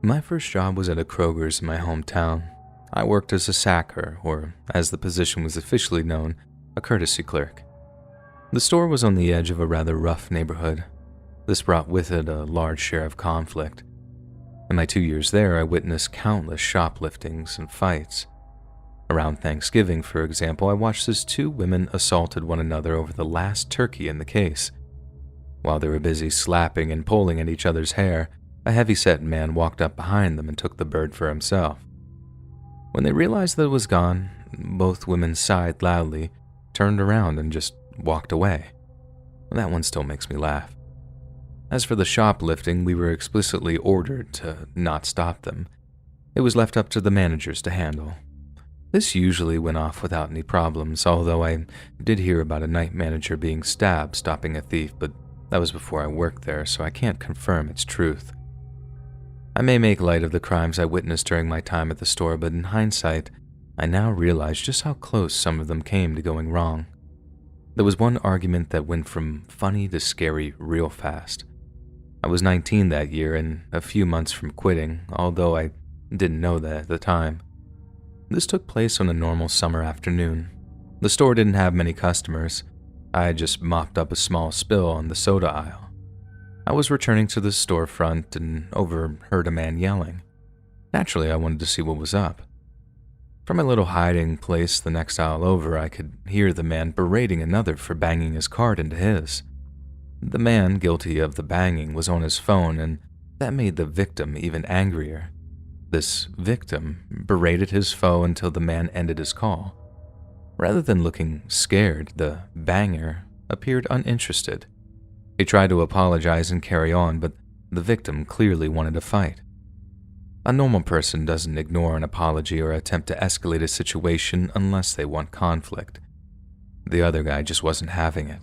My first job was at a Kroger's in my hometown. I worked as a sacker, or as the position was officially known, a courtesy clerk. The store was on the edge of a rather rough neighborhood. This brought with it a large share of conflict. In my 2 years there, I witnessed countless shopliftings and fights. Around Thanksgiving, for example, I watched as two women assaulted one another over the last turkey in the case. While they were busy slapping and pulling at each other's hair, a heavy-set man walked up behind them and took the bird for himself. When they realized that it was gone, both women sighed loudly, turned around, and just walked away. That one still makes me laugh. As for the shoplifting, we were explicitly ordered to not stop them. It was left up to the managers to handle. This usually went off without any problems, although I did hear about a night manager being stabbed stopping a thief, but that was before I worked there, so I can't confirm its truth. I may make light of the crimes I witnessed during my time at the store, but in hindsight, I now realize just how close some of them came to going wrong. There was one argument that went from funny to scary real fast. I was 19 that year and a few months from quitting, although I didn't know that at the time. This took place on a normal summer afternoon. The store didn't have many customers. I had just mopped up a small spill on the soda aisle. I was returning to the storefront and overheard a man yelling. Naturally, I wanted to see what was up. From my little hiding place the next aisle over, I could hear the man berating another for banging his cart into his. The man guilty of the banging was on his phone, and that made the victim even angrier. This victim berated his foe until the man ended his call. Rather than looking scared, the banger appeared uninterested. He tried to apologize and carry on, but the victim clearly wanted to fight. A normal person doesn't ignore an apology or attempt to escalate a situation unless they want conflict. The other guy just wasn't having it.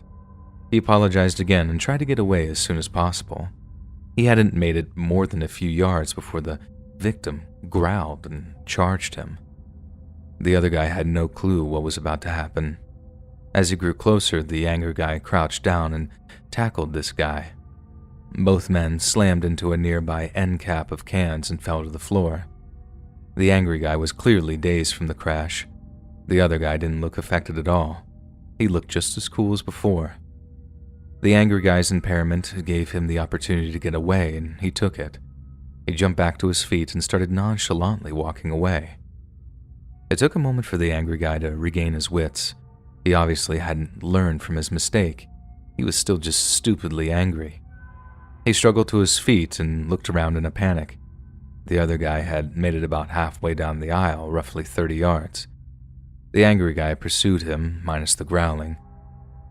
He apologized again and tried to get away as soon as possible. He hadn't made it more than a few yards before the victim growled and charged him. The other guy had no clue what was about to happen. As he grew closer, the angry guy crouched down and tackled this guy. Both men slammed into a nearby end cap of cans and fell to the floor. The angry guy was clearly dazed from the crash. The other guy didn't look affected at all. He looked just as cool as before. The angry guy's impairment gave him the opportunity to get away, and he took it. He jumped back to his feet and started nonchalantly walking away. It took a moment for the angry guy to regain his wits. He obviously hadn't learned from his mistake. He was still just stupidly angry. He struggled to his feet and looked around in a panic. The other guy had made it about halfway down the aisle, roughly 30 yards. The angry guy pursued him, minus the growling,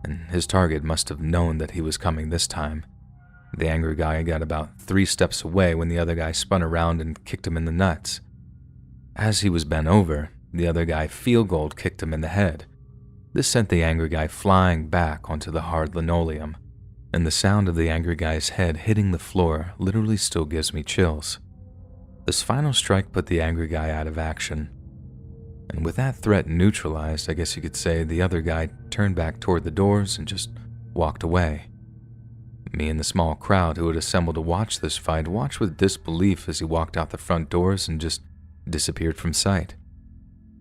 and his target must have known that he was coming this time. The angry guy got about 3 steps away when the other guy spun around and kicked him in the nuts. As he was bent over, the other guy field-goal kicked him in the head. This sent the angry guy flying back onto the hard linoleum, and the sound of the angry guy's head hitting the floor literally still gives me chills. This final strike put the angry guy out of action. And with that threat neutralized, I guess you could say, the other guy turned back toward the doors and just walked away. Me and the small crowd who had assembled to watch this fight watched with disbelief as he walked out the front doors and just disappeared from sight.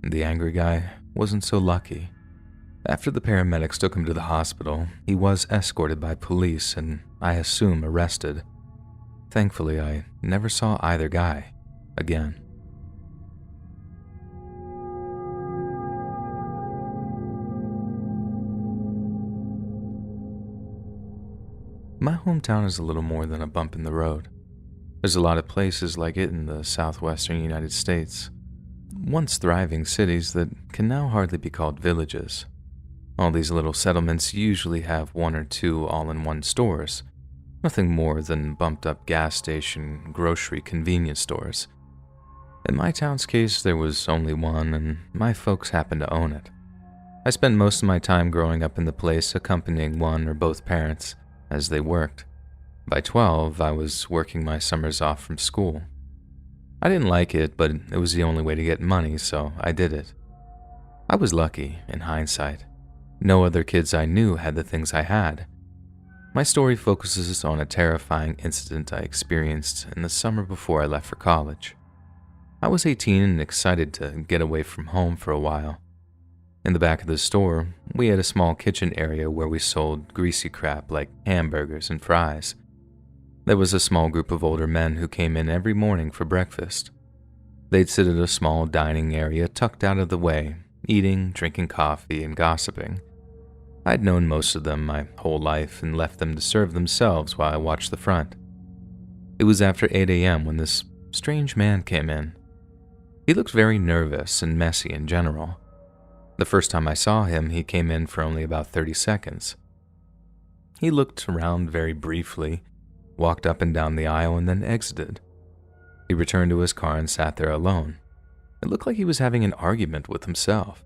The angry guy wasn't so lucky. After the paramedics took him to the hospital, he was escorted by police and, I assume, arrested. Thankfully, I never saw either guy again. My hometown is a little more than a bump in the road. There's a lot of places like it in the southwestern United States, once thriving cities that can now hardly be called villages. All these little settlements usually have 1 or 2 all-in-one stores, nothing more than bumped-up gas station, grocery, convenience stores. In my town's case, there was only one, and my folks happened to own it. I spent most of my time growing up in the place accompanying one or both parents as they worked. By 12, I was working my summers off from school. I didn't like it, but it was the only way to get money, so I did it. I was lucky, in hindsight. No other kids I knew had the things I had. My story focuses on a terrifying incident I experienced in the summer before I left for college. I was 18 and excited to get away from home for a while. In the back of the store, we had a small kitchen area where we sold greasy crap like hamburgers and fries. There was a small group of older men who came in every morning for breakfast. They'd sit at a small dining area tucked out of the way, eating, drinking coffee, and gossiping. I'd known most of them my whole life and left them to serve themselves while I watched the front. It was after 8 a.m. when this strange man came in. He looked very nervous and messy in general. The first time I saw him, he came in for only about 30 seconds. He looked around very briefly, walked up and down the aisle, and then exited. He returned to his car and sat there alone. It looked like he was having an argument with himself.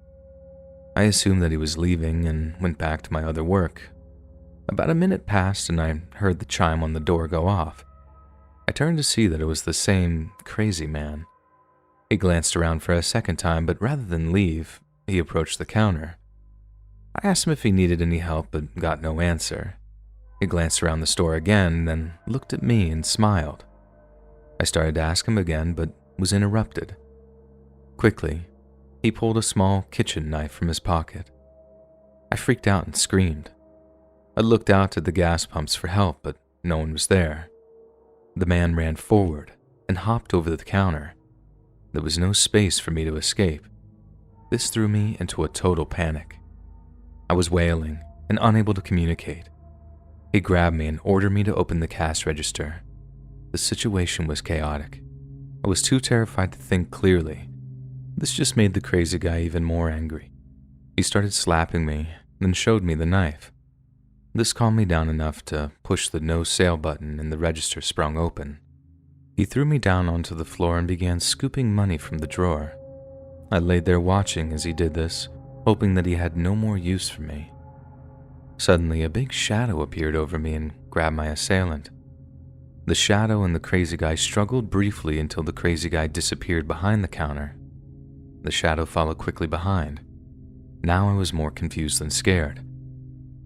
I assumed that he was leaving and went back to my other work. About a minute passed and I heard the chime on the door go off. I turned to see that it was the same crazy man. He glanced around for a second time, but rather than leave, he approached the counter. I asked him if he needed any help, but got no answer. He glanced around the store again, then looked at me and smiled. I started to ask him again, but was interrupted. Quickly, he pulled a small kitchen knife from his pocket. I freaked out and screamed. I looked out at the gas pumps for help, but no one was there. The man ran forward and hopped over the counter. There was no space for me to escape. This threw me into a total panic. I was wailing and unable to communicate. He grabbed me and ordered me to open the cash register. The situation was chaotic. I was too terrified to think clearly. This just made the crazy guy even more angry. He started slapping me, then showed me the knife. This calmed me down enough to push the no sale button and the register sprung open. He threw me down onto the floor and began scooping money from the drawer. I laid there watching as he did this, hoping that he had no more use for me. Suddenly, a big shadow appeared over me and grabbed my assailant. The shadow and the crazy guy struggled briefly until the crazy guy disappeared behind the counter. The shadow followed quickly behind. Now I was more confused than scared.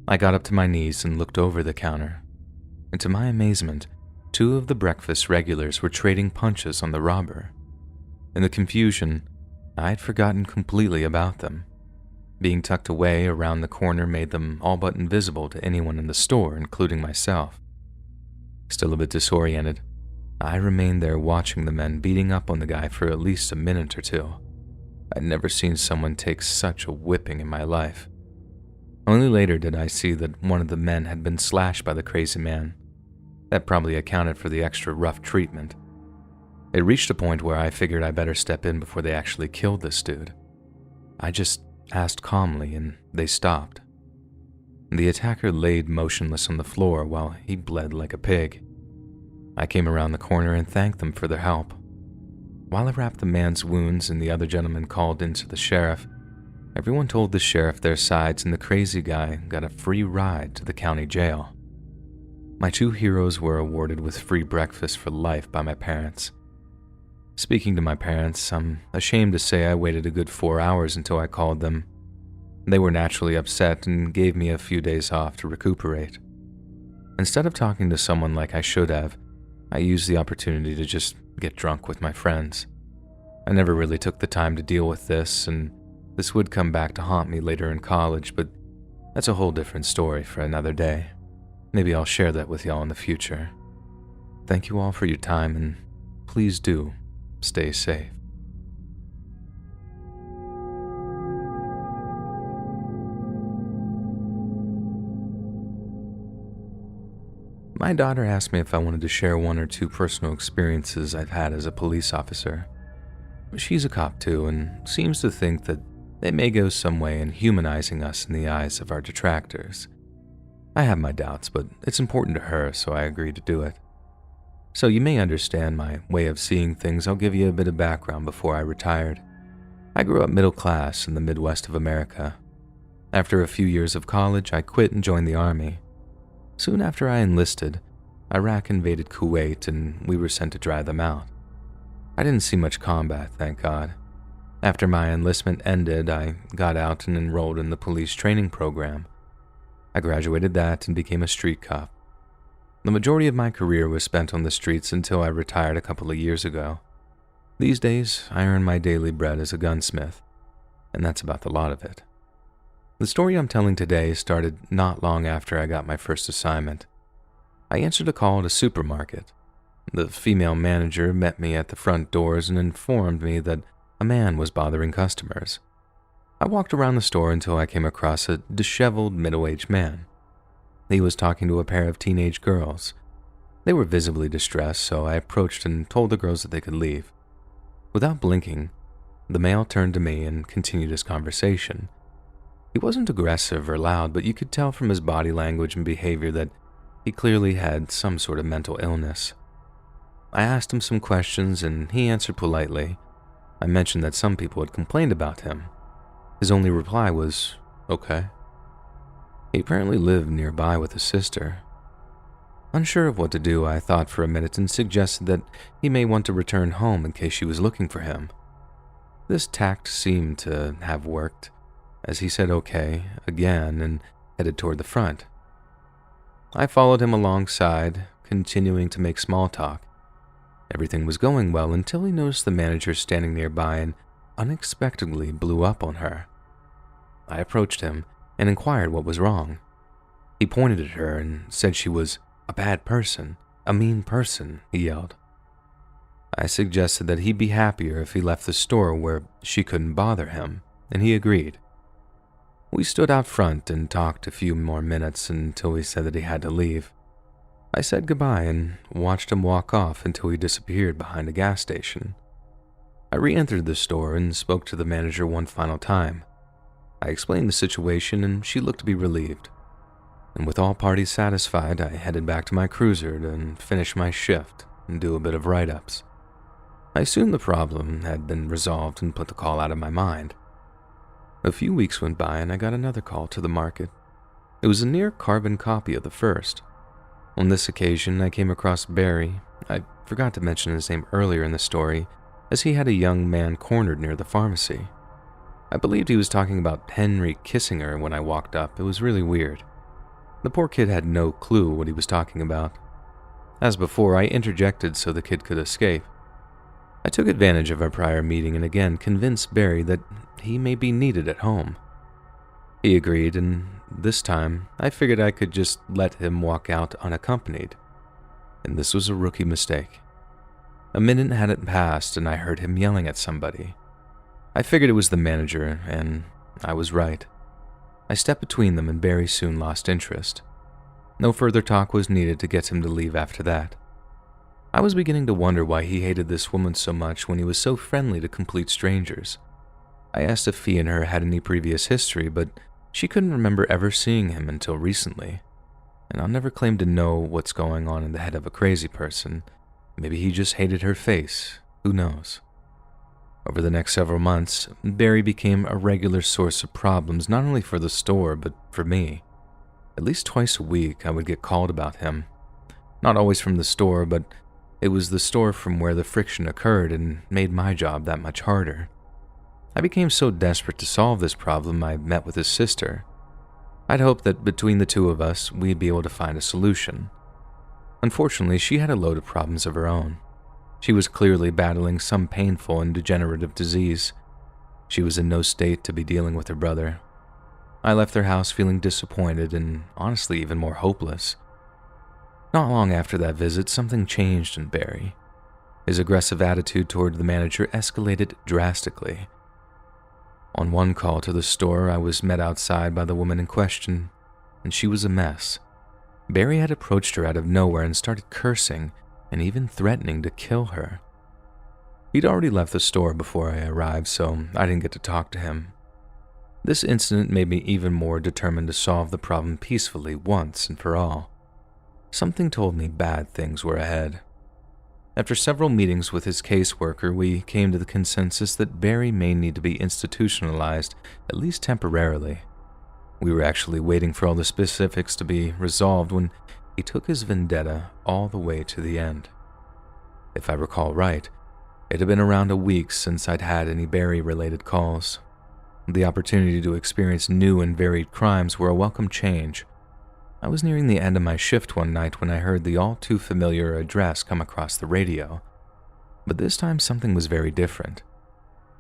I got up to my knees and looked over the counter. And to my amazement, 2 of the breakfast regulars were trading punches on the robber. In the confusion, I had forgotten completely about them. Being tucked away around the corner made them all but invisible to anyone in the store, including myself. Still a bit disoriented, I remained there watching the men beating up on the guy for at least a minute or 2. I'd never seen someone take such a whipping in my life. Only later did I see that one of the men had been slashed by the crazy man. That probably accounted for the extra rough treatment. It reached a point where I figured I better step in before they actually killed this dude. I just asked calmly and they stopped. The attacker laid motionless on the floor while he bled like a pig. I came around the corner and thanked them for their help. While I wrapped the man's wounds and the other gentleman called in to the sheriff, everyone told the sheriff their sides and the crazy guy got a free ride to the county jail. My 2 heroes were awarded with free breakfast for life by my parents. Speaking to my parents, I'm ashamed to say I waited a good 4 hours until I called them. They were naturally upset and gave me a few days off to recuperate. Instead of talking to someone like I should have, I used the opportunity to just get drunk with my friends. I never really took the time to deal with this, and this would come back to haunt me later in college, but that's a whole different story for another day. Maybe I'll share that with y'all in the future. Thank you all for your time, and please do stay safe. My daughter asked me if I wanted to share 1 or 2 personal experiences I've had as a police officer. She's a cop too, and seems to think that they may go some way in humanizing us in the eyes of our detractors. I have my doubts, but it's important to her, so I agreed to do it. So you may understand my way of seeing things. I'll give you a bit of background before I retired. I grew up middle class in the Midwest of America. After a few years of college, I quit and joined the Army. Soon after I enlisted, Iraq invaded Kuwait and we were sent to drive them out. I didn't see much combat, thank God. After my enlistment ended, I got out and enrolled in the police training program. I graduated that and became a street cop, The majority of my career was spent on the streets until I retired a couple of years ago. These days, I earn my daily bread as a gunsmith, and that's about the lot of it. The story I'm telling today started not long after I got my first assignment. I answered a call at a supermarket. The female manager met me at the front doors and informed me that a man was bothering customers. I walked around the store until I came across a disheveled middle-aged man. He was talking to a pair of teenage girls. They were visibly distressed, so I approached and told the girls that they could leave. Without blinking, the male turned to me and continued his conversation. He wasn't aggressive or loud, but you could tell from his body language and behavior that he clearly had some sort of mental illness. I asked him some questions and he answered politely. I mentioned that some people had complained about him. His only reply was, "Okay." He apparently lived nearby with his sister. Unsure of what to do, I thought for a minute and suggested that he may want to return home in case she was looking for him. This tact seemed to have worked, as he said okay again and headed toward the front. I followed him alongside, continuing to make small talk. Everything was going well until he noticed the manager standing nearby and unexpectedly blew up on her. I approached him and inquired what was wrong. He pointed at her and said she was a bad person, a mean person, he yelled. I suggested that he'd be happier if he left the store where she couldn't bother him, and he agreed. We stood out front and talked a few more minutes until he said that he had to leave. I said goodbye and watched him walk off until he disappeared behind a gas station. I re-entered the store and spoke to the manager one final time. I explained the situation and she looked to be relieved. And with all parties satisfied, I headed back to my cruiser to finish my shift and do a bit of write-ups. I assumed the problem had been resolved and put the call out of my mind. A few weeks went by and I got another call to the market. It was a near carbon copy of the first. On this occasion, I came across Barry. I forgot to mention his name earlier in the story, as he had a young man cornered near the pharmacy. I believed he was talking about Henry kissing her when I walked up. It was really weird. The poor kid had no clue what he was talking about. As before, I interjected so the kid could escape. I took advantage of our prior meeting and again convinced Barry that he may be needed at home. He agreed, and this time I figured I could just let him walk out unaccompanied. And this was a rookie mistake. A minute hadn't passed and I heard him yelling at somebody. I figured it was the manager, and I was right. I stepped between them and Barry soon lost interest. No further talk was needed to get him to leave after that. I was beginning to wonder why he hated this woman so much when he was so friendly to complete strangers. I asked if he and her had any previous history, but she couldn't remember ever seeing him until recently. And I'll never claim to know what's going on in the head of a crazy person. Maybe he just hated her face. Who knows? Over the next several months, Barry became a regular source of problems not only for the store, but for me. At least twice a week, I would get called about him. Not always from the store, but it was the store from where the friction occurred and made my job that much harder. I became so desperate to solve this problem, I met with his sister. I'd hoped that between the two of us, we'd be able to find a solution. Unfortunately, she had a load of problems of her own. She was clearly battling some painful and degenerative disease. She was in no state to be dealing with her brother. I left their house feeling disappointed and honestly even more hopeless. Not long after that visit, something changed in Barry. His aggressive attitude toward the manager escalated drastically. On one call to the store, I was met outside by the woman in question, and she was a mess. Barry had approached her out of nowhere and started cursing and even threatening to kill her. He'd already left the store before I arrived, so I didn't get to talk to him. This incident made me even more determined to solve the problem peacefully once and for all. Something told me bad things were ahead. After several meetings with his caseworker, we came to the consensus that Barry may need to be institutionalized, at least temporarily. We were actually waiting for all the specifics to be resolved when he took his vendetta all the way to the end. If I recall right, it had been around a week since I'd had any Barry-related calls. The opportunity to experience new and varied crimes were a welcome change. I was nearing the end of my shift one night when I heard the all-too-familiar address come across the radio. But this time something was very different.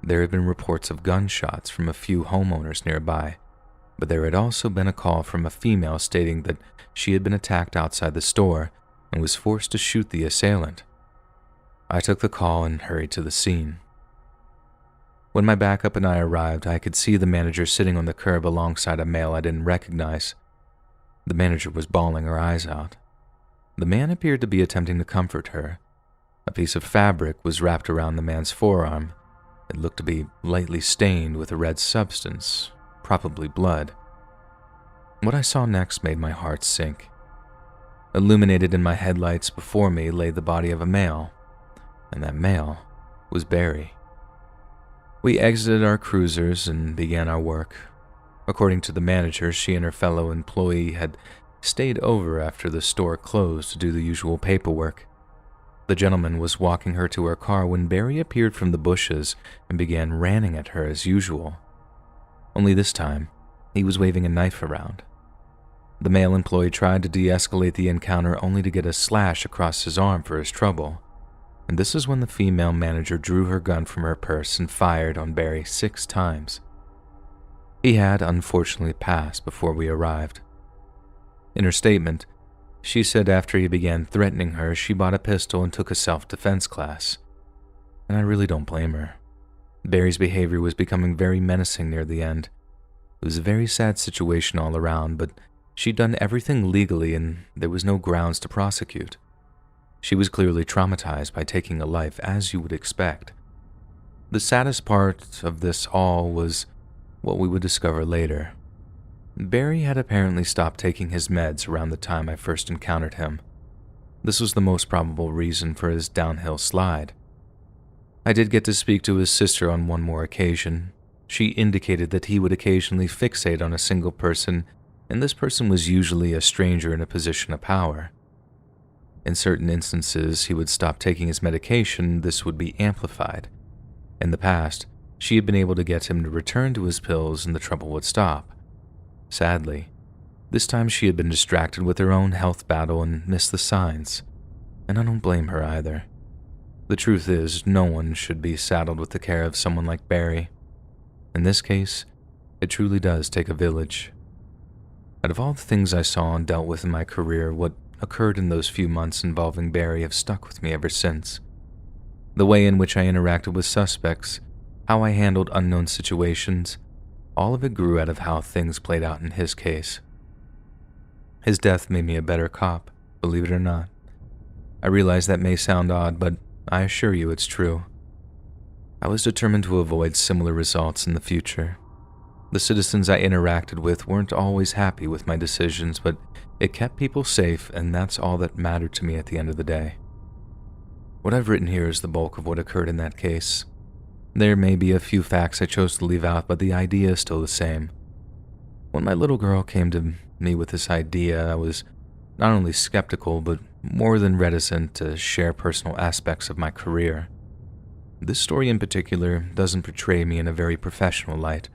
There had been reports of gunshots from a few homeowners nearby, but there had also been a call from a female stating that she had been attacked outside the store and was forced to shoot the assailant. I took the call and hurried to the scene. When my backup and I arrived, I could see the manager sitting on the curb alongside a male I didn't recognize. The manager was bawling her eyes out. The man appeared to be attempting to comfort her. A piece of fabric was wrapped around the man's forearm. It looked to be lightly stained with a red substance, probably blood. What I saw next made my heart sink. Illuminated in my headlights before me lay the body of a male, and that male was Barry. We exited our cruisers and began our work. According to the manager, she and her fellow employee had stayed over after the store closed to do the usual paperwork. The gentleman was walking her to her car when Barry appeared from the bushes and began ranting at her as usual. Only this time, he was waving a knife around. The male employee tried to de-escalate the encounter only to get a slash across his arm for his trouble, and this is when the female manager drew her gun from her purse and fired on Barry 6 times. He had unfortunately passed before we arrived. In her statement, she said after he began threatening her, she bought a pistol and took a self-defense class. And I really don't blame her. Barry's behavior was becoming very menacing near the end. It was a very sad situation all around, but she'd done everything legally and there was no grounds to prosecute. She was clearly traumatized by taking a life, as you would expect. The saddest part of this all was what we would discover later. Barry had apparently stopped taking his meds around the time I first encountered him. This was the most probable reason for his downhill slide. I did get to speak to his sister on one more occasion. She indicated that he would occasionally fixate on a single person, and this person was usually a stranger in a position of power. In certain instances, he would stop taking his medication, this would be amplified. In the past, she had been able to get him to return to his pills and the trouble would stop. Sadly, this time she had been distracted with her own health battle and missed the signs, and I don't blame her either. The truth is, no one should be saddled with the care of someone like Barry. In this case, it truly does take a village. Out of all the things I saw and dealt with in my career, what occurred in those few months involving Barry have stuck with me ever since. The way in which I interacted with suspects, how I handled unknown situations, all of it grew out of how things played out in his case. His death made me a better cop, believe it or not. I realize that may sound odd, but I assure you it's true. I was determined to avoid similar results in the future. The citizens I interacted with weren't always happy with my decisions, but it kept people safe, and that's all that mattered to me at the end of the day. What I've written here is the bulk of what occurred in that case. There may be a few facts I chose to leave out, but the idea is still the same. When my little girl came to me with this idea, I was not only skeptical, but more than reticent to share personal aspects of my career. This story in particular doesn't portray me in a very professional light.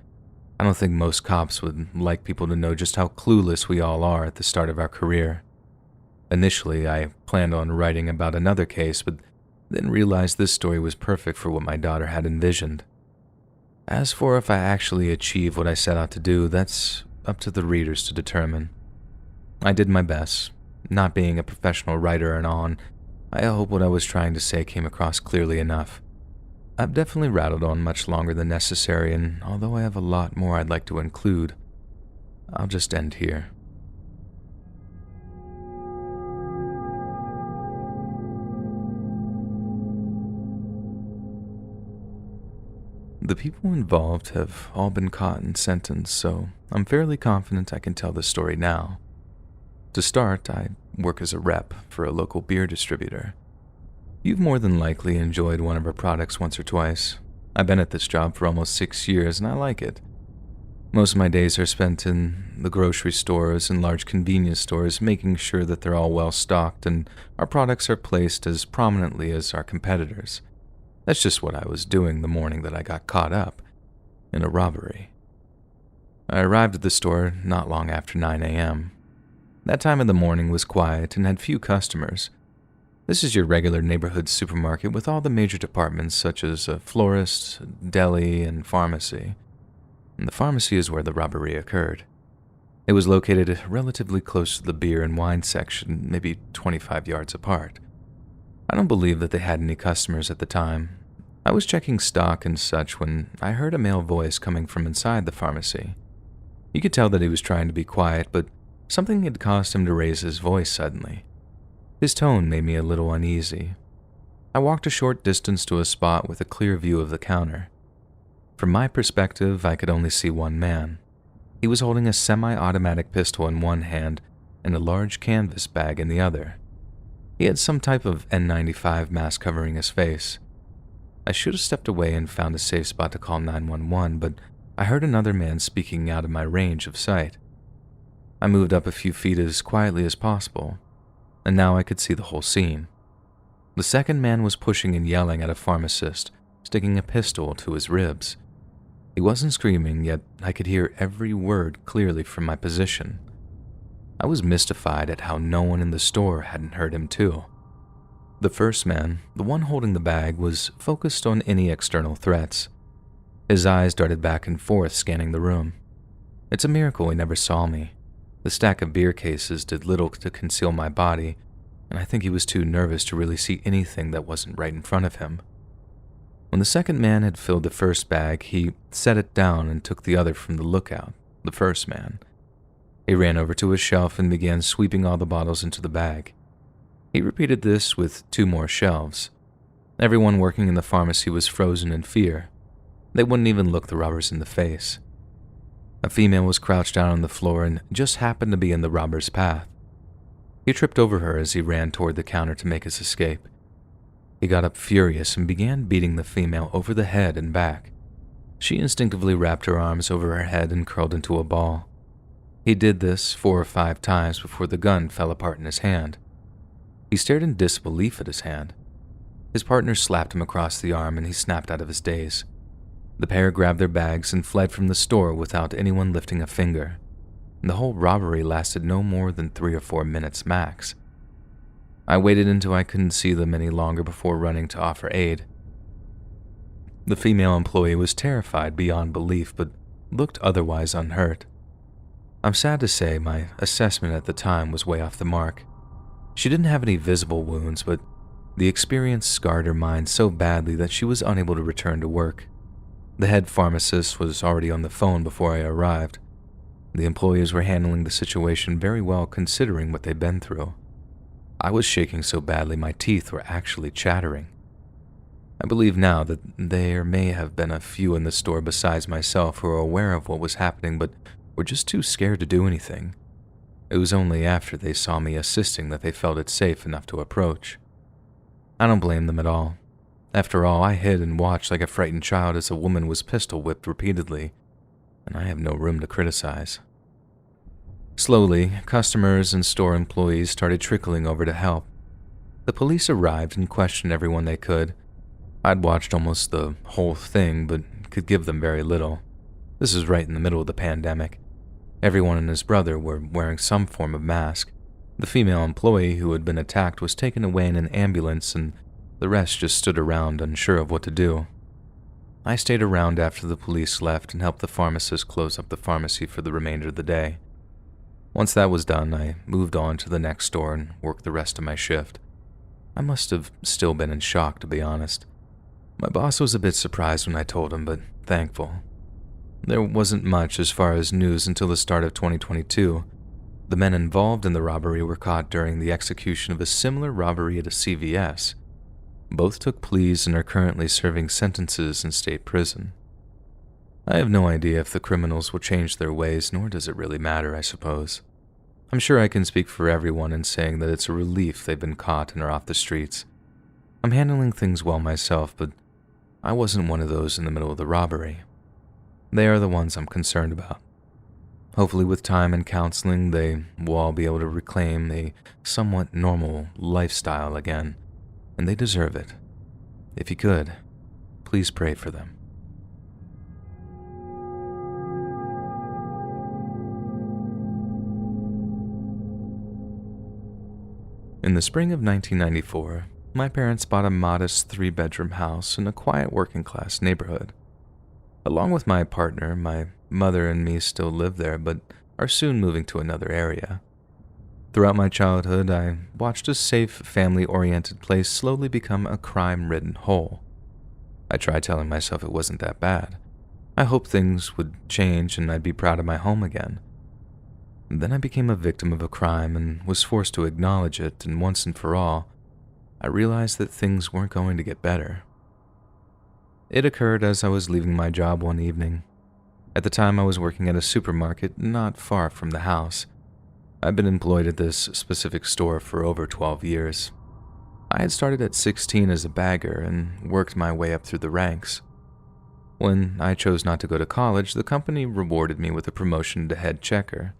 I don't think most cops would like people to know just how clueless we all are at the start of our career. Initially, I planned on writing about another case, but then realized this story was perfect for what my daughter had envisioned. As for if I actually achieve what I set out to do, that's up to the readers to determine. I did my best. Not being a professional writer and all, I hope what I was trying to say came across clearly enough. I've definitely rattled on much longer than necessary, and although I have a lot more I'd like to include, I'll just end here. The people involved have all been caught and sentenced, so I'm fairly confident I can tell the story now. To start, I work as a rep for a local beer distributor. You've more than likely enjoyed one of our products once or twice. I've been at this job for almost 6 years and I like it. Most of my days are spent in the grocery stores and large convenience stores, making sure that they're all well stocked and our products are placed as prominently as our competitors. That's just what I was doing the morning that I got caught up in a robbery. I arrived at the store not long after 9 a.m. That time of the morning was quiet and had few customers. This is your regular neighborhood supermarket with all the major departments such as a florist, deli, and pharmacy. And the pharmacy is where the robbery occurred. It was located relatively close to the beer and wine section, maybe 25 yards apart. I don't believe that they had any customers at the time. I was checking stock and such when I heard a male voice coming from inside the pharmacy. You could tell that he was trying to be quiet, but something had caused him to raise his voice suddenly. His tone made me a little uneasy. I walked a short distance to a spot with a clear view of the counter. From my perspective, I could only see one man. He was holding a semi-automatic pistol in one hand and a large canvas bag in the other. He had some type of N95 mask covering his face. I should have stepped away and found a safe spot to call 911, but I heard another man speaking out of my range of sight. I moved up a few feet as quietly as possible, and now I could see the whole scene. The second man was pushing and yelling at a pharmacist, sticking a pistol to his ribs. He wasn't screaming, yet I could hear every word clearly from my position. I was mystified at how no one in the store hadn't heard him too. The first man, the one holding the bag, was focused on any external threats. His eyes darted back and forth, scanning the room. It's a miracle he never saw me. The stack of beer cases did little to conceal my body, and I think he was too nervous to really see anything that wasn't right in front of him. When the second man had filled the first bag, he set it down and took the other from the lookout, the first man. He ran over to a shelf and began sweeping all the bottles into the bag. He repeated this with 2 more shelves. Everyone working in the pharmacy was frozen in fear. They wouldn't even look the robbers in the face. A female was crouched down on the floor and just happened to be in the robber's path. He tripped over her as he ran toward the counter to make his escape. He got up furious and began beating the female over the head and back. She instinctively wrapped her arms over her head and curled into a ball. He did this 4 or 5 times before the gun fell apart in his hand. He stared in disbelief at his hand. His partner slapped him across the arm and he snapped out of his daze. The pair grabbed their bags and fled from the store without anyone lifting a finger. The whole robbery lasted no more than 3 or 4 minutes max. I waited until I couldn't see them any longer before running to offer aid. The female employee was terrified beyond belief, but looked otherwise unhurt. I'm sad to say my assessment at the time was way off the mark. She didn't have any visible wounds, but the experience scarred her mind so badly that she was unable to return to work. The head pharmacist was already on the phone before I arrived. The employees were handling the situation very well considering what they'd been through. I was shaking so badly my teeth were actually chattering. I believe now that there may have been a few in the store besides myself who were aware of what was happening but were just too scared to do anything. It was only after they saw me assisting that they felt it safe enough to approach. I don't blame them at all. After all, I hid and watched like a frightened child as a woman was pistol whipped repeatedly, and I have no room to criticize. Slowly, customers and store employees started trickling over to help. The police arrived and questioned everyone they could. I'd watched almost the whole thing, but could give them very little. This is right in the middle of the pandemic. Everyone and his brother were wearing some form of mask. The female employee who had been attacked was taken away in an ambulance, and the rest just stood around unsure of what to do. I stayed around after the police left and helped the pharmacist close up the pharmacy for the remainder of the day. Once that was done, I moved on to the next store and worked the rest of my shift. I must have still been in shock, to be honest. My boss was a bit surprised when I told him, but thankful. There wasn't much as far as news until the start of 2022. The men involved in the robbery were caught during the execution of a similar robbery at a CVS. Both took pleas and are currently serving sentences in state prison. I have no idea if the criminals will change their ways, nor does it really matter, I suppose. I'm sure I can speak for everyone in saying that it's a relief they've been caught and are off the streets. I'm handling things well myself, but I wasn't one of those in the middle of the robbery. They are the ones I'm concerned about. Hopefully with time and counseling, they will all be able to reclaim a somewhat normal lifestyle again, and they deserve it. If you could, please pray for them. In the spring of 1994, my parents bought a modest 3-bedroom house in a quiet working-class neighborhood. Along with my partner, my mother and me still live there but are soon moving to another area. Throughout my childhood, I watched a safe, family-oriented place slowly become a crime-ridden hole. I tried telling myself it wasn't that bad. I hoped things would change and I'd be proud of my home again. Then I became a victim of a crime and was forced to acknowledge it, and once and for all, I realized that things weren't going to get better. It occurred as I was leaving my job one evening. At the time, I was working at a supermarket not far from the house. I'd been employed at this specific store for over 12 years. I had started at 16 as a bagger and worked my way up through the ranks. When I chose not to go to college, the company rewarded me with a promotion to head checker.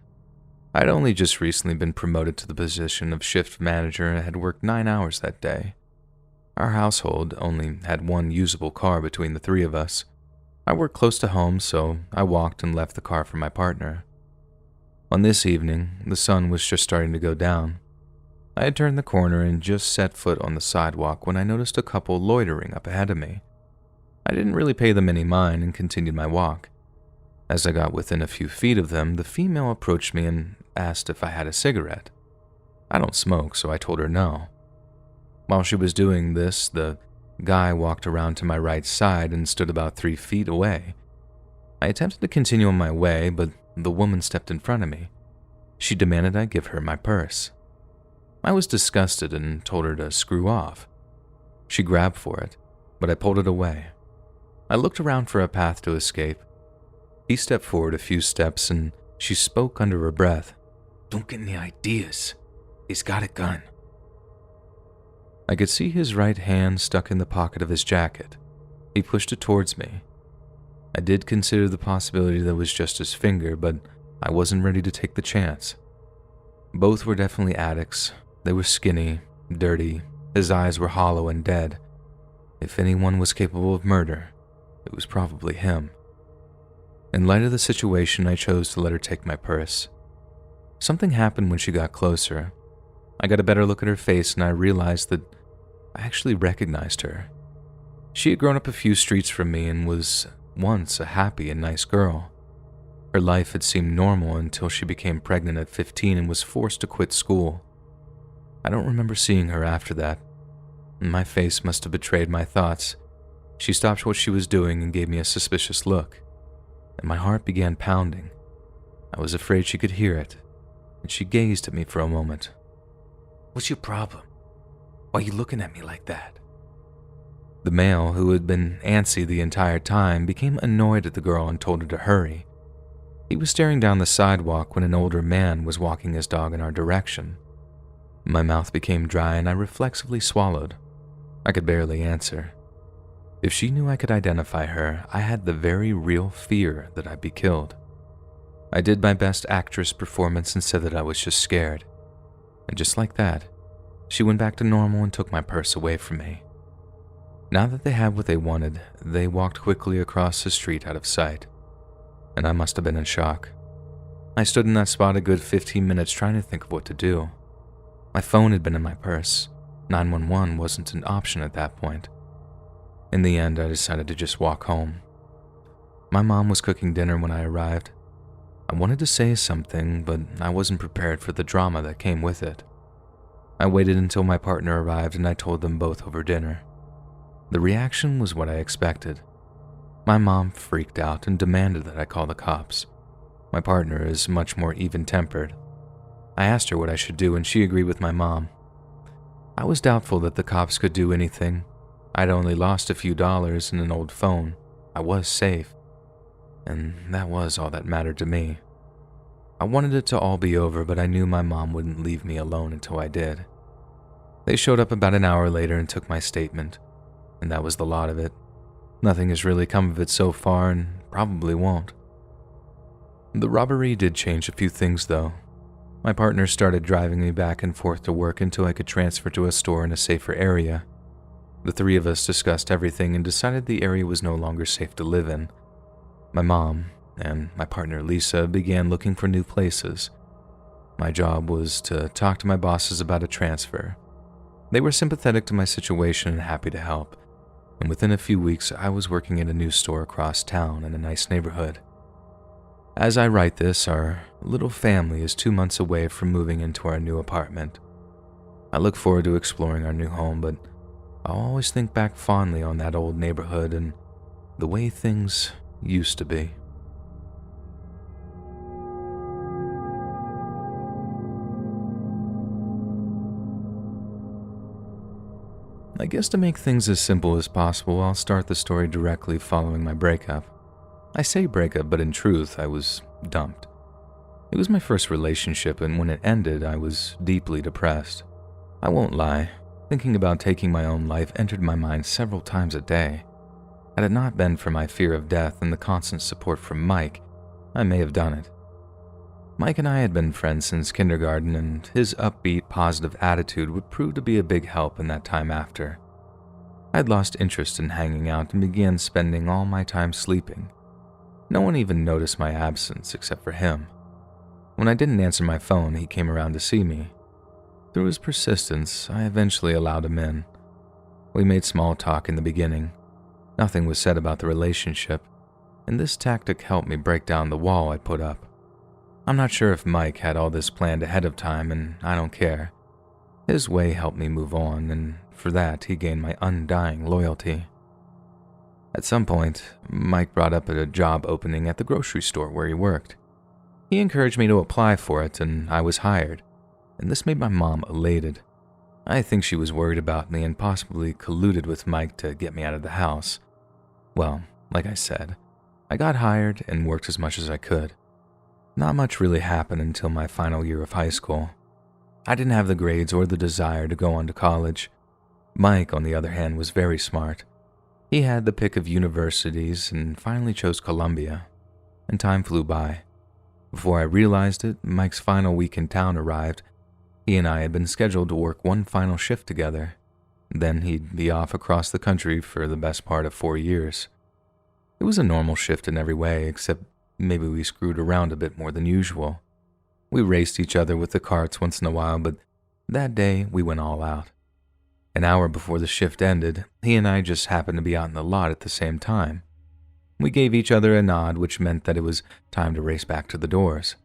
I'd only just recently been promoted to the position of shift manager and had worked 9 hours that day. Our household only had one usable car between the 3 of us. I worked close to home, so I walked and left the car for my partner. On this evening, the sun was just starting to go down. I had turned the corner and just set foot on the sidewalk when I noticed a couple loitering up ahead of me. I didn't really pay them any mind and continued my walk. As I got within a few feet of them, the female approached me and asked if I had a cigarette. I don't smoke, so I told her no. While she was doing this, the guy walked around to my right side and stood about 3 feet away. I attempted to continue on my way, but the woman stepped in front of me. She demanded I give her my purse. I was disgusted and told her to screw off. She grabbed for it, but I pulled it away. I looked around for a path to escape. He stepped forward a few steps and she spoke under her breath. "Don't get any ideas. He's got a gun." I could see his right hand stuck in the pocket of his jacket. He pushed it towards me. I did consider the possibility that it was just his finger, but I wasn't ready to take the chance. Both were definitely addicts. They were skinny, dirty, his eyes were hollow and dead. If anyone was capable of murder, it was probably him. In light of the situation, I chose to let her take my purse. Something happened when she got closer. I got a better look at her face and I realized that I actually recognized her. She had grown up a few streets from me and was once a happy and nice girl. Her life had seemed normal until she became pregnant at 15 and was forced to quit school. I don't remember seeing her after that. My face must have betrayed my thoughts. She stopped what she was doing and gave me a suspicious look, and my heart began pounding. I was afraid she could hear it, and she gazed at me for a moment. "What's your problem? Why are you looking at me like that?" The male, who had been antsy the entire time, became annoyed at the girl and told her to hurry. He was staring down the sidewalk when an older man was walking his dog in our direction. My mouth became dry and I reflexively swallowed. I could barely answer. If she knew I could identify her, I had the very real fear that I'd be killed. I did my best actress performance and said that I was just scared. And just like that, she went back to normal and took my purse away from me. Now that they had what they wanted, they walked quickly across the street out of sight. And I must have been in shock. I stood in that spot a good 15 minutes trying to think of what to do. My phone had been in my purse. 911 wasn't an option at that point. In the end, I decided to just walk home. My mom was cooking dinner when I arrived. I wanted to say something, but I wasn't prepared for the drama that came with it. I waited until my partner arrived and I told them both over dinner. The reaction was what I expected. My mom freaked out and demanded that I call the cops. My partner is much more even-tempered. I asked her what I should do and she agreed with my mom. I was doubtful that the cops could do anything. I'd only lost a few dollars and an old phone. I was safe. And that was all that mattered to me. I wanted it to all be over, but I knew my mom wouldn't leave me alone until I did. They showed up about an hour later and took my statement, and that was the lot of it. Nothing has really come of it so far and probably won't. The robbery did change a few things though. My partner started driving me back and forth to work until I could transfer to a store in a safer area. The 3 of us discussed everything and decided the area was no longer safe to live in. My mom and my partner Lisa began looking for new places. My job was to talk to my bosses about a transfer. They were sympathetic to my situation and happy to help, and within a few weeks I was working at a new store across town in a nice neighborhood. As I write this, our little family is 2 months away from moving into our new apartment. I look forward to exploring our new home, but I'll always think back fondly on that old neighborhood and the way things used to be. I guess to make things as simple as possible, I'll start the story directly following my breakup. I say breakup, but in truth, I was dumped. It was my first relationship, and when it ended, I was deeply depressed. I won't lie, thinking about taking my own life entered my mind several times a day. Had it not been for my fear of death and the constant support from Mike, I may have done it. Mike and I had been friends since kindergarten, and his upbeat, positive attitude would prove to be a big help in that time after. I had lost interest in hanging out and began spending all my time sleeping. No one even noticed my absence except for him. When I didn't answer my phone, he came around to see me. Through his persistence, I eventually allowed him in. We made small talk in the beginning. Nothing was said about the relationship, and this tactic helped me break down the wall I put up. I'm not sure if Mike had all this planned ahead of time, and I don't care. His way helped me move on, and for that, he gained my undying loyalty. At some point, Mike brought up a job opening at the grocery store where he worked. He encouraged me to apply for it, and I was hired, and this made my mom elated. I think she was worried about me and possibly colluded with Mike to get me out of the house. Well, like I said, I got hired and worked as much as I could. Not much really happened until my final year of high school. I didn't have the grades or the desire to go on to college. Mike, on the other hand, was very smart. He had the pick of universities and finally chose Columbia, and time flew by. Before I realized it, Mike's final week in town arrived. He and I had been scheduled to work one final shift together. Then he'd be off across the country for the best part of 4 years. It was a normal shift in every way, except maybe we screwed around a bit more than usual. We raced each other with the carts once in a while, but that day we went all out. An hour before the shift ended, he and I just happened to be out in the lot at the same time. We gave each other a nod, which meant that it was time to race back to the doors.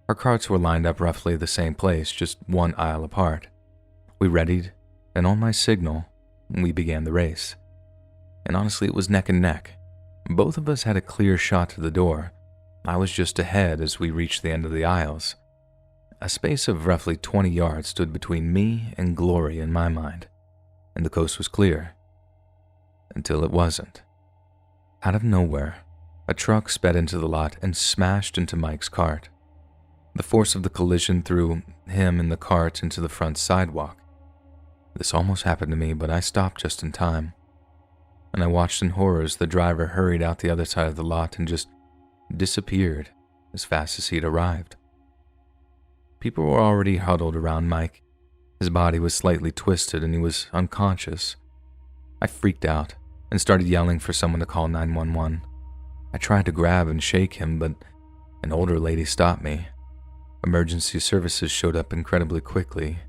Our carts were lined up roughly the same place, just one aisle apart. We readied, and on my signal, we began the race. And honestly, it was neck and neck. Both of us had a clear shot to the door. I was just ahead as we reached the end of the aisles. A space of roughly 20 yards stood between me and glory in my mind, and the coast was clear. Until it wasn't. Out of nowhere, a truck sped into the lot and smashed into Mike's cart. The force of the collision threw him and the cart into the front sidewalk. This almost happened to me, but I stopped just in time. And I watched in horror as the driver hurried out the other side of the lot and just disappeared as fast as he'd arrived. People were already huddled around Mike. His body was slightly twisted and he was unconscious. I freaked out and started yelling for someone to call 911. I tried to grab and shake him, but an older lady stopped me. Emergency services showed up incredibly quickly.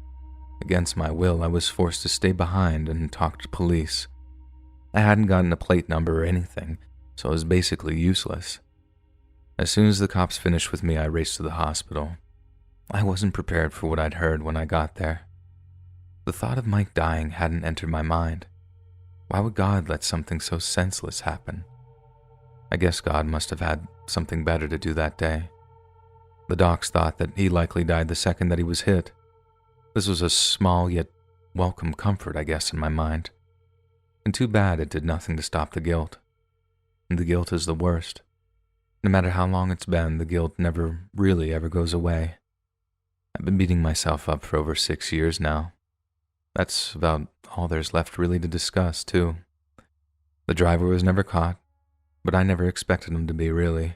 Against my will, I was forced to stay behind and talk to police. I hadn't gotten a plate number or anything, so I was basically useless. As soon as the cops finished with me, I raced to the hospital. I wasn't prepared for what I'd heard when I got there. The thought of Mike dying hadn't entered my mind. Why would God let something so senseless happen? I guess God must have had something better to do that day. The docs thought that he likely died the second that he was hit. This was a small yet welcome comfort, I guess, in my mind. And too bad it did nothing to stop the guilt. And the guilt is the worst. No matter how long it's been, the guilt never really ever goes away. I've been beating myself up for over 6 years now. That's about all there's left really to discuss, too. The driver was never caught, but I never expected him to be, really.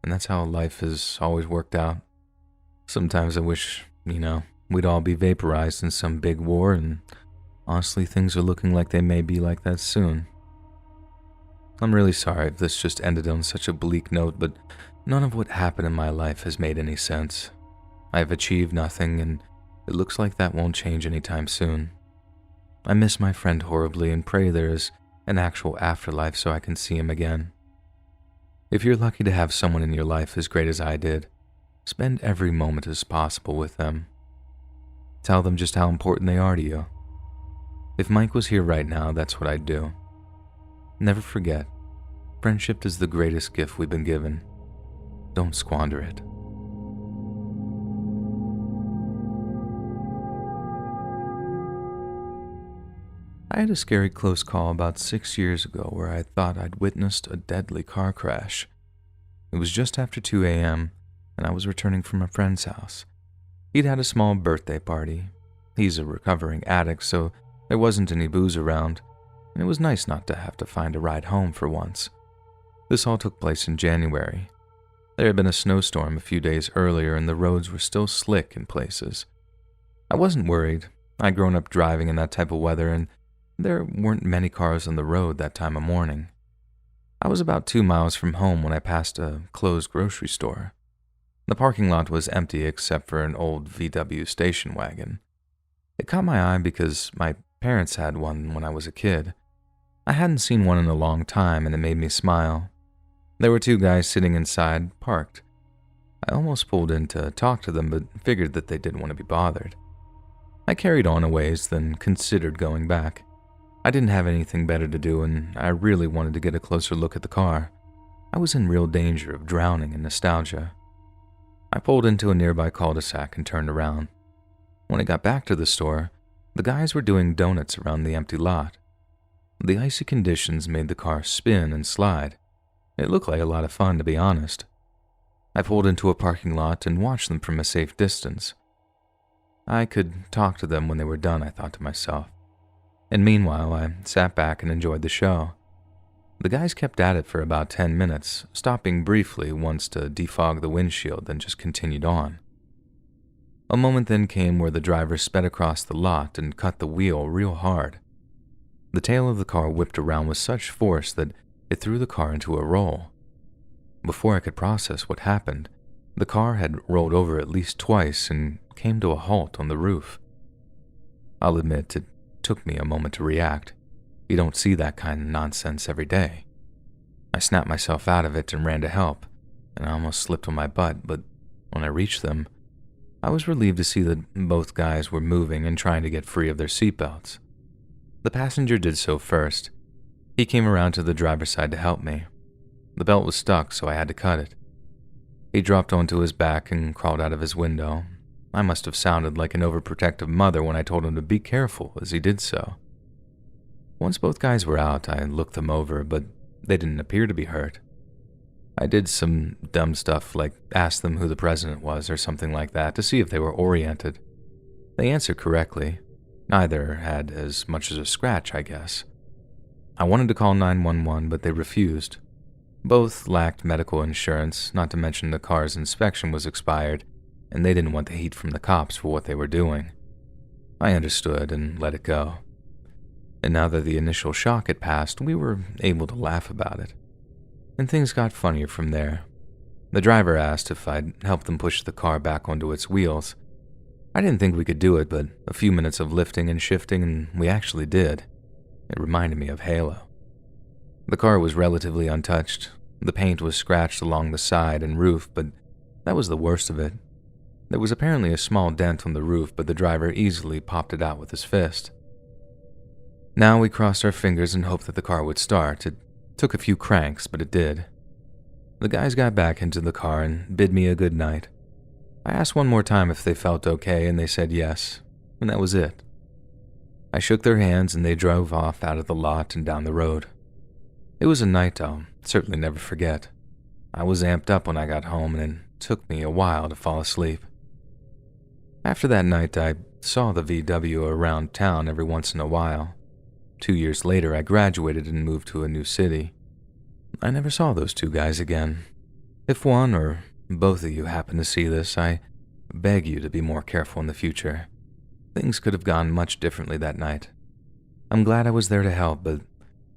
And that's how life has always worked out. Sometimes I wish, we'd all be vaporized in some big war, and honestly, things are looking like they may be like that soon. I'm really sorry if this just ended on such a bleak note, but none of what happened in my life has made any sense. I have achieved nothing, and it looks like that won't change anytime soon. I miss my friend horribly and pray there is an actual afterlife so I can see him again. If you're lucky to have someone in your life as great as I did, spend every moment as possible with them. Tell them just how important they are to you. If Mike was here right now, that's what I'd do. Never forget, friendship is the greatest gift we've been given. Don't squander it. I had a scary close call about 6 years ago where I thought I'd witnessed a deadly car crash. It was just after 2 a.m., and I was returning from a friend's house. He'd had a small birthday party. He's a recovering addict, so there wasn't any booze around, and it was nice not to have to find a ride home for once. This all took place in January. There had been a snowstorm a few days earlier, and the roads were still slick in places. I wasn't worried. I'd grown up driving in that type of weather, and there weren't many cars on the road that time of morning. I was about 2 miles from home when I passed a closed grocery store. The parking lot was empty except for an old VW station wagon. It caught my eye because my parents had one when I was a kid. I hadn't seen one in a long time, and it made me smile. There were 2 guys sitting inside, parked. I almost pulled in to talk to them, but figured that they didn't want to be bothered. I carried on a ways, then considered going back. I didn't have anything better to do, and I really wanted to get a closer look at the car. I was in real danger of drowning in nostalgia. I pulled into a nearby cul-de-sac and turned around. When I got back to the store, the guys were doing donuts around the empty lot. The icy conditions made the car spin and slide. It looked like a lot of fun, to be honest. I pulled into a parking lot and watched them from a safe distance. I could talk to them when they were done, I thought to myself. And meanwhile, I sat back and enjoyed the show. The guys kept at it for about 10 minutes, stopping briefly once to defog the windshield, then just continued on. A moment then came where the driver sped across the lot and cut the wheel real hard. The tail of the car whipped around with such force that it threw the car into a roll. Before I could process what happened, the car had rolled over at least twice and came to a halt on the roof. I'll admit it took me a moment to react. You don't see that kind of nonsense every day. I snapped myself out of it and ran to help, and I almost slipped on my butt, but when I reached them, I was relieved to see that both guys were moving and trying to get free of their seatbelts. The passenger did so first. He came around to the driver's side to help me. The belt was stuck, so I had to cut it. He dropped onto his back and crawled out of his window. I must have sounded like an overprotective mother when I told him to be careful as he did so. Once both guys were out, I looked them over, but they didn't appear to be hurt. I did some dumb stuff like ask them who the president was or something like that to see if they were oriented. They answered correctly. Neither had as much as a scratch, I guess. I wanted to call 911, but they refused. Both lacked medical insurance, not to mention the car's inspection was expired, and they didn't want the heat from the cops for what they were doing. I understood and let it go. And now that the initial shock had passed, we were able to laugh about it. And things got funnier from there. The driver asked if I'd help them push the car back onto its wheels. I didn't think we could do it, but a few minutes of lifting and shifting, and we actually did. It reminded me of Halo. The car was relatively untouched. The paint was scratched along the side and roof, but that was the worst of it. There was apparently a small dent on the roof, but the driver easily popped it out with his fist. Now we crossed our fingers and hoped that the car would start. It took a few cranks, but it did. The guys got back into the car and bid me a good night. I asked one more time if they felt okay, and they said yes, and that was it. I shook their hands and they drove off out of the lot and down the road. It was a night I'll certainly never forget. I was amped up when I got home, and it took me a while to fall asleep. After that night, I saw the VW around town every once in a while. 2 years later, I graduated and moved to a new city. I never saw those 2 guys again. If one or both of you happen to see this, I beg you to be more careful in the future. Things could have gone much differently that night. I'm glad I was there to help, but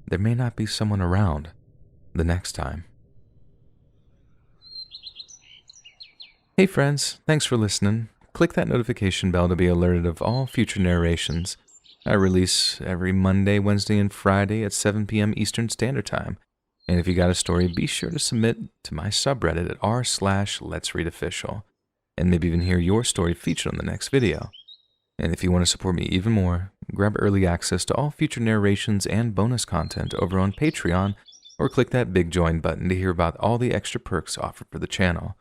there may not be someone around the next time. Hey friends, thanks for listening. Click that notification bell to be alerted of all future narrations. I release every Monday, Wednesday, and Friday at 7 p.m. Eastern Standard Time. And if you got a story, be sure to submit to my subreddit at r/letsreadofficial, and maybe even hear your story featured on the next video. And if you want to support me even more, grab early access to all future narrations and bonus content over on Patreon, or click that big join button to hear about all the extra perks offered for the channel.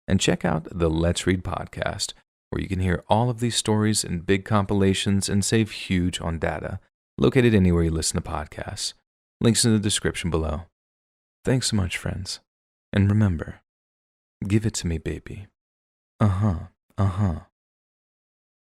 And check out the Let's Read podcast, where you can hear all of these stories in big compilations and save huge on data, located anywhere you listen to podcasts. Links in the description below. Thanks so much, friends. And remember, give it to me, baby. Uh-huh.